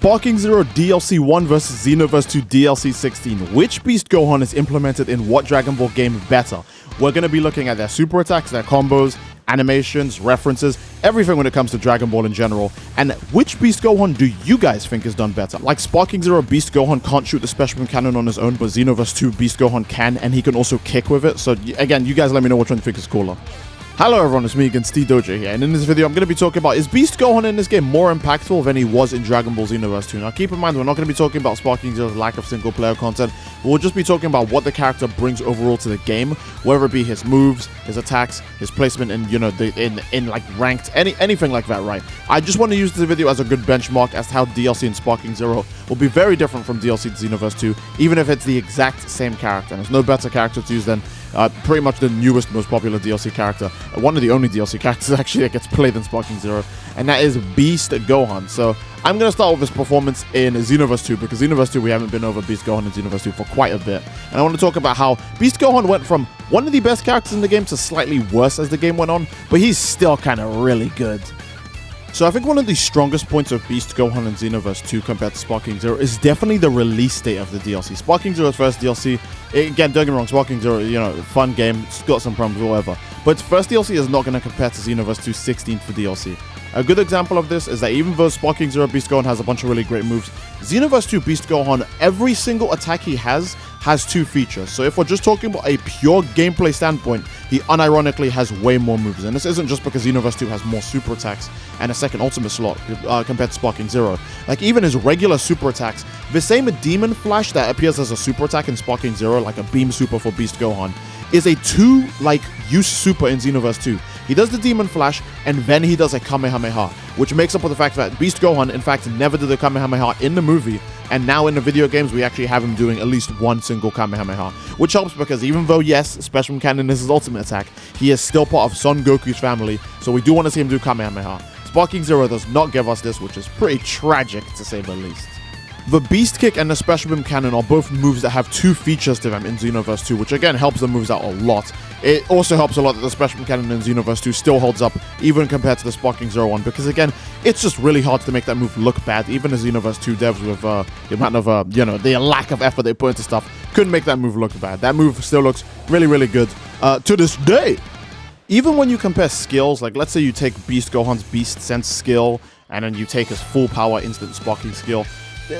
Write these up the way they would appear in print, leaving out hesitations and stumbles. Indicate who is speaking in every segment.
Speaker 1: Sparking Zero DLC 1 vs Xenoverse 2 DLC 16. Which Beast Gohan is implemented in what Dragon Ball game better? We're going to be looking at their super attacks, their combos, animations, references, everything when it comes to Dragon Ball in general. And which Beast Gohan do you guys think is done better? Like Sparking Zero Beast Gohan can't shoot the special cannon on his own, but Xenoverse 2 Beast Gohan can, and he can also kick with it. So again, you guys let me know which one you think is cooler. Hello everyone, it's me again, Steedoj here, and in this video I'm going to be talking about, is Beast Gohan in this game more impactful than he was in Dragon Ball Xenoverse 2? Now keep in mind, we're not going to be talking about Sparking Zero's lack of single player content, we'll just be talking about what the character brings overall to the game, whether it be his moves, his attacks, his placement in, you know, in like ranked, anything like that, right? I just want to use this video as a good benchmark as to how DLC in Sparking Zero will be very different from DLC to Xenoverse 2, even if it's the exact same character, and there's no better character to use than pretty much the newest, most popular DLC character. One of the only DLC characters actually that gets played in Sparking Zero, and that is Beast Gohan. So I'm going to start with his performance in Xenoverse 2, because Xenoverse 2 we haven't been over Beast Gohan in Xenoverse 2 for quite a bit. And I want to talk about how Beast Gohan went from one of the best characters in the game to slightly worse as the game went on, but he's still kind of really good. So I think one of the strongest points of Beast Gohan in Xenoverse 2 compared to Sparking Zero is definitely the release date of the DLC. Sparking Zero's first DLC, again, don't get me wrong, Sparking Zero, you know, fun game, it's got some problems, whatever. But its first DLC is not going to compare to Xenoverse 2's 16th DLC. A good example of this is that even though Sparking Zero Beast Gohan has a bunch of really great moves, Xenoverse 2 Beast Gohan, every single attack he has two features. So if we're just talking about a pure gameplay standpoint, he unironically has way more moves. And this isn't just because Xenoverse 2 has more super attacks and a second ultimate slot compared to Sparking Zero. Like even his regular super attacks, the same Demon Flash that appears as a super attack in Sparking Zero, like a beam super for Beast Gohan, is a use super in Xenoverse 2. He does the Demon Flash, and then he does a Kamehameha, which makes up for the fact that Beast Gohan, in fact, never did a Kamehameha in the movie, and now in the video games, we actually have him doing at least one single Kamehameha, which helps because even though, yes, Special Cannon is his ultimate attack, he is still part of Son Goku's family, so we do want to see him do Kamehameha. Sparking Zero does not give us this, which is pretty tragic, to say the least. The Beast Kick and the Special Beam Cannon are both moves that have two features to them in Xenoverse 2, which again helps the moves out a lot. It also helps a lot that the Special Beam Cannon in Xenoverse 2 still holds up, even compared to the Sparking Zero one, because again, it's just really hard to make that move look bad. Even as Xenoverse 2 devs with the amount of, you know, the lack of effort they put into stuff, couldn't make that move look bad. That move still looks really, really good to this day. Even when you compare skills, like let's say you take Beast Gohan's Beast Sense skill, and then you take his full power instant sparking skill,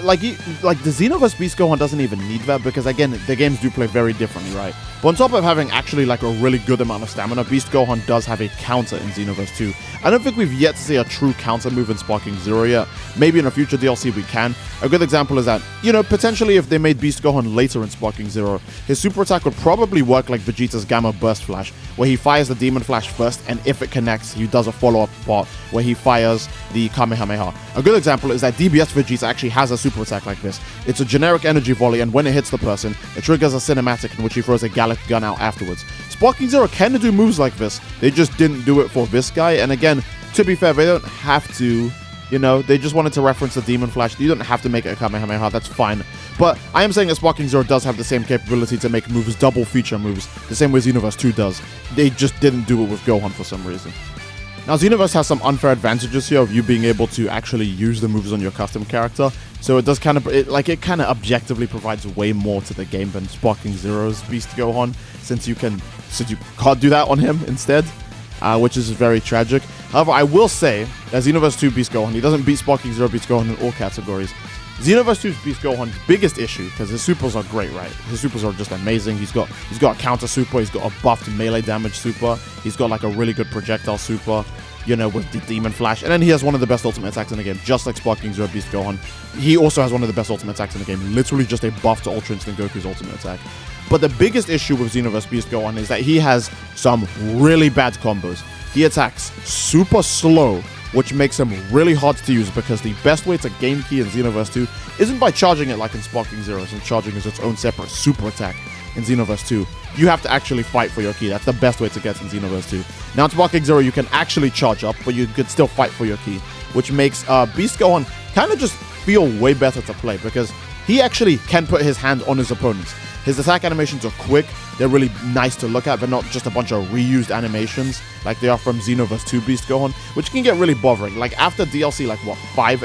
Speaker 1: like the Xenoverse Beast Gohan doesn't even need that, because again, the games do play very differently, right? But on top of having actually like a really good amount of stamina, Beast Gohan does have a counter in Xenoverse 2. I don't think we've yet to see a true counter move in Sparking Zero yet. Maybe in a future DLC we can. A good example is that, you know, potentially if they made Beast Gohan later in Sparking Zero, his super attack would probably work like Vegeta's Gamma Burst Flash, where he fires the Demon Flash first, and if it connects, he does a follow-up part where he fires the Kamehameha. A good example is that DBS Vegeta actually has a super attack like this. It's a generic energy volley, and when it hits the person, it triggers a cinematic in which he throws a Gallic gun out afterwards. Sparking Zero can do moves like this, they just didn't do it for this guy, and again, to be fair, they don't have to, you know, they just wanted to reference the Demon Flash. You don't have to make it a Kamehameha, that's fine. But I am saying that Sparking Zero does have the same capability to make moves double feature moves, the same way Xenoverse 2 does. They just didn't do it with Gohan for some reason. Now, Xenoverse has some unfair advantages here of you being able to actually use the moves on your custom character. So it does kind of, it kind of objectively provides way more to the game than Sparking Zero's Beast Gohan, since you can't do that on him instead, which is very tragic. However, I will say that Xenoverse 2 Beast Gohan, he doesn't beat Sparking Zero Beast Gohan in all categories. Xenoverse 2's Beast Gohan's biggest issue, because his supers are great, right? His supers are just amazing. He's got a counter super, he's got a buffed melee damage super, he's got like a really good projectile super, you know, with the Demon Flash, and then he has one of the best ultimate attacks in the game, just like Sparking Zero Beast Gohan. He also has one of the best ultimate attacks in the game, literally just a buff to Ultra Instinct Goku's ultimate attack. But the biggest issue with Xenoverse Beast Gohan is that he has some really bad combos. He attacks super slow, which makes him really hard to use, because the best way to gain ki in Xenoverse 2 isn't by charging it like in Sparking Zero, and charging is its own separate super attack in Xenoverse 2. You have to actually fight for your ki. That's the best way to get in Xenoverse 2. Now in Sparking Zero, you can actually charge up, but you could still fight for your ki, which makes Beast Gohan kind of just feel way better to play, because he actually can put his hand on his opponents. His attack animations are quick, They're really nice to look at. They're not just a bunch of reused animations like they are from Xenoverse 2 Beast Gohan, which can get really bothering. Like after DLC, like what, 5,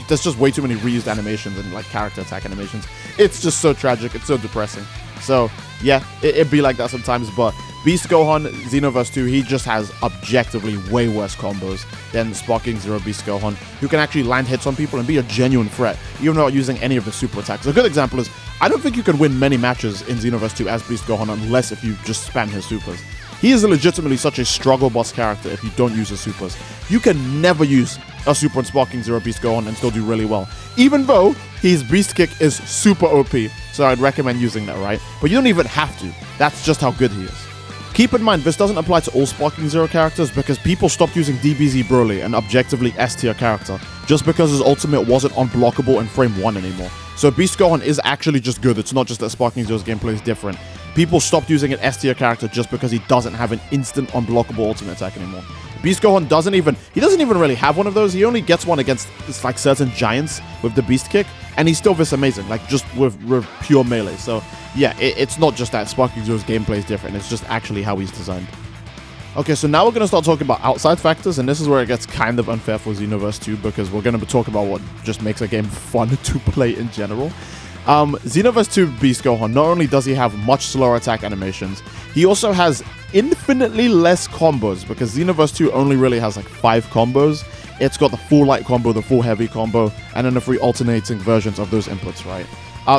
Speaker 1: there's just way too many reused animations and like character attack animations. It's just so tragic. It's so depressing. So yeah, it'd be like that sometimes, but Beast Gohan, Xenoverse 2, he just has objectively way worse combos than Sparking Zero Beast Gohan, who can actually land hits on people and be a genuine threat, even without using any of the super attacks. A good example is, I don't think you can win many matches in Xenoverse 2 as Beast Gohan unless if you just spam his supers. He is legitimately such a struggle boss character if you don't use his supers. You can never use a super in Sparking Zero Beast Gohan and still do really well, even though his Beast Kick is super OP, so I'd recommend using that, right? But you don't even have to. That's just how good he is. Keep in mind, this doesn't apply to all Sparking Zero characters because people stopped using DBZ Broly, an objectively S-tier character, just because his ultimate wasn't unblockable in frame 1 anymore. So Beast Gohan is actually just good. It's not just that Sparking Zero's gameplay is different. People stopped using an S-tier character just because he doesn't have an instant unblockable ultimate attack anymore. Beast Gohan doesn't even really have one of those. He only gets one against like certain giants with the Beast Kick, and he's still this amazing, like just with pure melee. So yeah, it's not just that Sparking Zero's gameplay is different, it's just actually how he's designed. Okay, so now we're going to start talking about outside factors, and this is where it gets kind of unfair for Xenoverse 2 because we're going to talk about what just makes a game fun to play in general. Xenoverse 2 Beast Gohan, not only does he have much slower attack animations, he also has infinitely less combos because Xenoverse 2 only really has like 5 combos. It's got the full light combo, the full heavy combo, and then the 3 alternating versions of those inputs, right?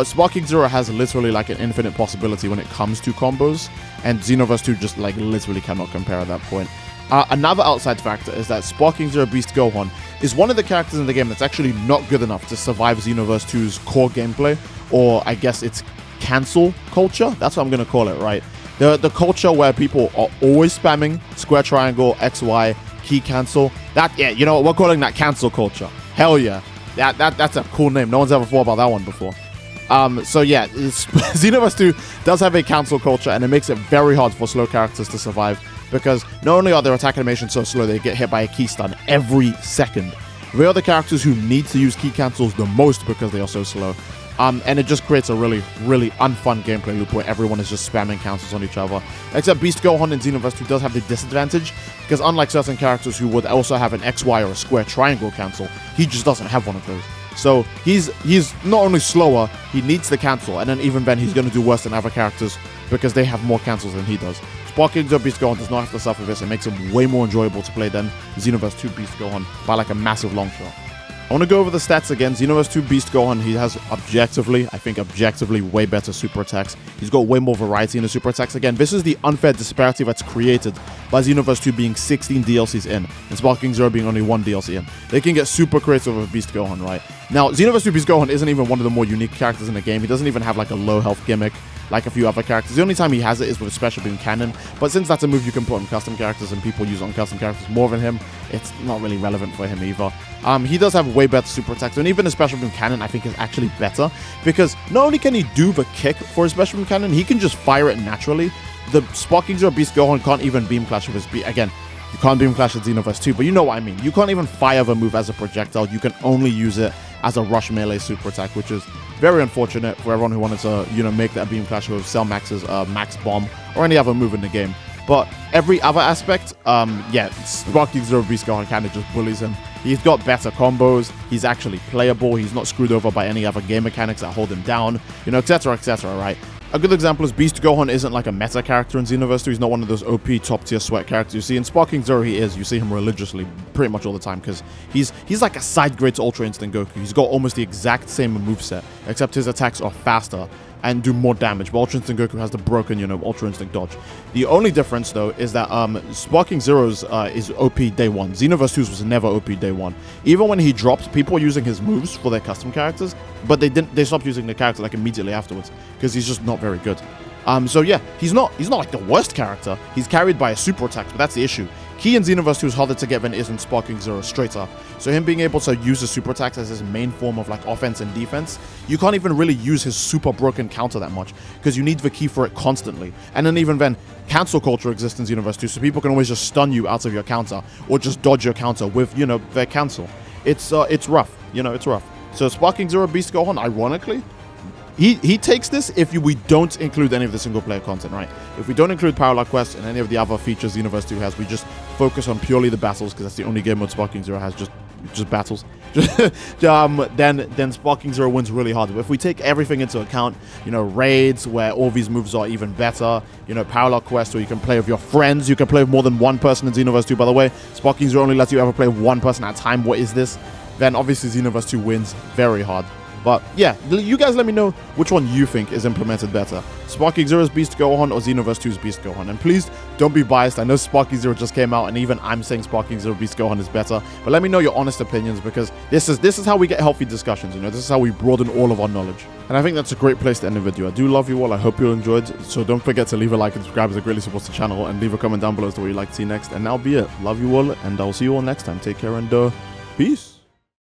Speaker 1: Sparking Zero has literally like an infinite possibility when it comes to combos, and Xenoverse 2 just like literally cannot compare at that point. Another outside factor is that Sparking Zero Beast Gohan is one of the characters in the game that's actually not good enough to survive Xenoverse 2's core gameplay, or I guess it's cancel culture. That's what I'm going to call it, right? The culture where people are always spamming square triangle, XY, key cancel. Yeah, you know what? We're calling that cancel culture. Hell yeah. That's a cool name. No one's ever thought about that one before. So yeah, Xenoverse 2 does have a cancel culture, and it makes it very hard for slow characters to survive because not only are their attack animations so slow, they get hit by a key stun every second. They are the characters who need to use key cancels the most because they are so slow. And it just creates a really, really unfun gameplay loop where everyone is just spamming cancels on each other. Except Beast Gohan in Xenoverse 2 does have the disadvantage, because unlike certain characters who would also have an XY or a square triangle cancel, he just doesn't have one of those. So he's not only slower, he needs the cancel, and then even then he's going to do worse than other characters because they have more cancels than he does. Sparking Zero Beast Gohan does not have to suffer this. It makes him way more enjoyable to play than Xenoverse 2 Beast Gohan by like a massive long shot. I want to go over the stats again. Xenoverse 2 Beast Gohan, he has objectively way better super attacks. He's got way more variety in the super attacks. Again, this is the unfair disparity that's created by Xenoverse 2 being 16 DLCs in, and Sparking Zero being only 1 DLC in. They can get super creative with Beast Gohan, right? Now, Xenoverse 2 Beast Gohan isn't even one of the more unique characters in the game. He doesn't even have like a low health gimmick like a few other characters. The only time he has it is with a special beam cannon, but since that's a move you can put on custom characters and people use on custom characters more than him, it's not really relevant for him either. He does have way better super attacks, and even the special beam cannon I think is actually better, because not only can he do the kick for his special beam cannon, he can just fire it naturally. The Sparking Zero Beast Gohan can't even beam clash with his beam. Again, you can't beam clash at Xenoverse 2, but you know what I mean. You can't even fire the move as a projectile. You can only use it as a rush melee super attack, which is very unfortunate for everyone who wanted to, you know, make that beam clash with Cell Max's Max Bomb or any other move in the game. But every other aspect, yeah, Sparking Zero Beast Gohan kind of just bullies him. He's got better combos. He's actually playable. He's not screwed over by any other game mechanics that hold him down, you know, etc., right? A good example is Beast Gohan isn't like a meta character in Xenoverse 2. He's not one of those OP top tier sweat characters you see. In Sparking Zero he is. You see him religiously pretty much all the time because he's like a side grade to Ultra Instinct Goku. He's got almost the exact same moveset, except his attacks are faster and do more damage, but Ultra Instinct Goku has the broken, you know, Ultra Instinct Dodge. The only difference, though, is that Sparking Zero's is OP day one. Xenoverse 2's was never OP day one. Even when he dropped, people were using his moves for their custom characters, but they stopped using the character like immediately afterwards because he's just not very good. So yeah, he's not like the worst character. He's carried by a super attack, but that's the issue. Ki in Xenoverse 2 is harder to get than it is in Sparking Zero straight up. So him being able to use the super attacks as his main form of like offense and defense, you can't even really use his super broken counter that much because you need the Ki for it constantly. And then even then, cancel culture exists in Xenoverse 2, so people can always just stun you out of your counter or just dodge your counter with, you know, their cancel. It's rough, you know, it's rough. So Sparking Zero Beast Gohan, ironically, he takes this if we don't include any of the single player content, right? If we don't include Parallel Quest and any of the other features Xenoverse 2 has, we just focus on purely the battles, because that's the only game mode Sparking Zero has, just battles. Then Sparking Zero wins really hard. But if we take everything into account, you know, raids where all these moves are even better, you know, Parallel Quest where you can play with your friends, you can play with more than one person in Xenoverse 2, by the way. Sparking Zero only lets you ever play with one person at a time. What is this? Then obviously Xenoverse 2 wins very hard. But yeah, you guys let me know which one you think is implemented better. Sparking Zero's Beast Gohan or Xenoverse 2's Beast Gohan. And please don't be biased. I know Sparking Zero just came out and even I'm saying Sparking Zero Beast Gohan is better. But let me know your honest opinions, because this is how we get healthy discussions, you know. This is how we broaden all of our knowledge. And I think that's a great place to end the video. I do love you all. I hope you enjoyed. So don't forget to leave a like and subscribe, as it greatly supports the channel, and leave a comment down below as to what you'd like to see next. And that'll be it. Love you all, and I'll see you all next time. Take care and peace.